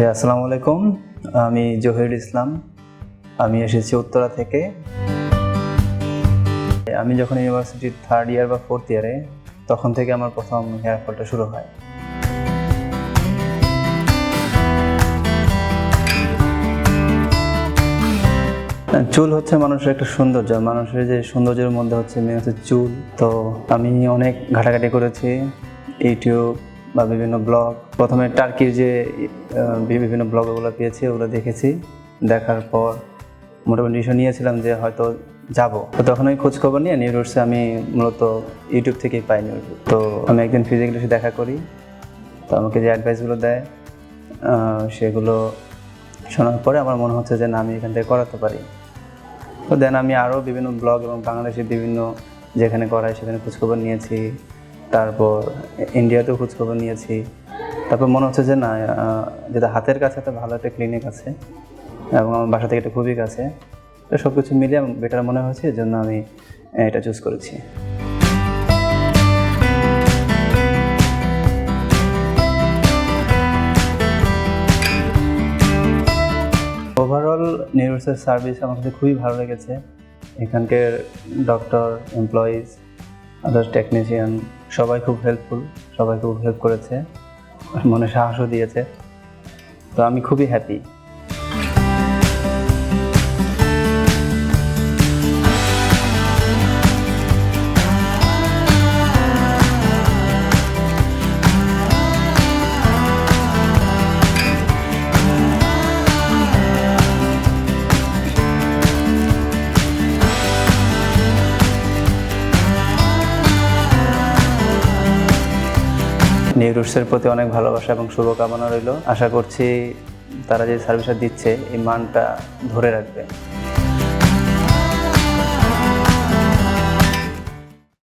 আসসালামু আলাইকুম, আমি জহিরুল ইসলাম। আমি এসেছি উত্তরা থেকে। আমি যখন ইউনিভার্সিটির 3rd ইয়ার বা 4th ইয়ারে, তখন থেকে আমার প্রথম হেয়ার ফলটা শুরু হয়। চুল হচ্ছে মানুষের একটা সৌন্দর্য। মানুষের যে সৌন্দর্যের মধ্যে হচ্ছে মেন হচ্ছে চুল। তো আমি অনেক ঘাটাঘাটি করেছি, ইউটিউব বা বিভিন্ন ব্লগ। প্রথমে টার্কির যে বিভিন্ন ব্লগগুলো পেয়েছি ওগুলো দেখেছি। দেখার পর মোটামুটি ডিসিশন নিয়েছিলাম যে হয়তো যাব। তো তখন ওই খোঁজখবর নিয়ে নিউরোসে আমি মূলত ইউটিউব থেকেই পাই নিউজ। তো আমি একদিন ফিজিক্যালি এসে দেখা করি। তো আমাকে যে অ্যাডভাইসগুলো দেয় সেগুলো শোনার পরে আমার মনে হচ্ছে যে না, আমি এখান থেকে করাতে পারি। তো দেন আমি আরও বিভিন্ন ব্লগ এবং বাংলাদেশের বিভিন্ন যেখানে করায় সেখানে খোঁজখবর নিয়েছি। তারপর ইন্ডিয়াতেও খোঁজখবর নিয়েছি। তারপর মনে হচ্ছে যে না, যেটা হাতের কাছে একটা ভালো একটা ক্লিনিক আছে এবং আমার বাসা থেকে এটা খুবই কাছে। তো সব কিছু মিলিয়ে বেটার মনে হয়েছে, এর জন্য আমি এটা চুজ করেছি। ওভারঅল নিউরোসের সার্ভিস আমার কাছে খুবই ভালো লেগেছে। এখানকার ডক্টর, এমপ্লয়িজ, আদার্স টেকনিশিয়ান সবাই খুব হেল্পফুল, সবাই খুব হেল্প করেছে, মনে সাহসও দিয়েছে। তো আমি খুবই হ্যাপি। নিউরোসের প্রতি অনেক ভালোবাসা এবং শুভকামনা রইল। আশা করছি তারা যে সার্ভিসটা দিচ্ছে এই মানটা ধরে রাখবে।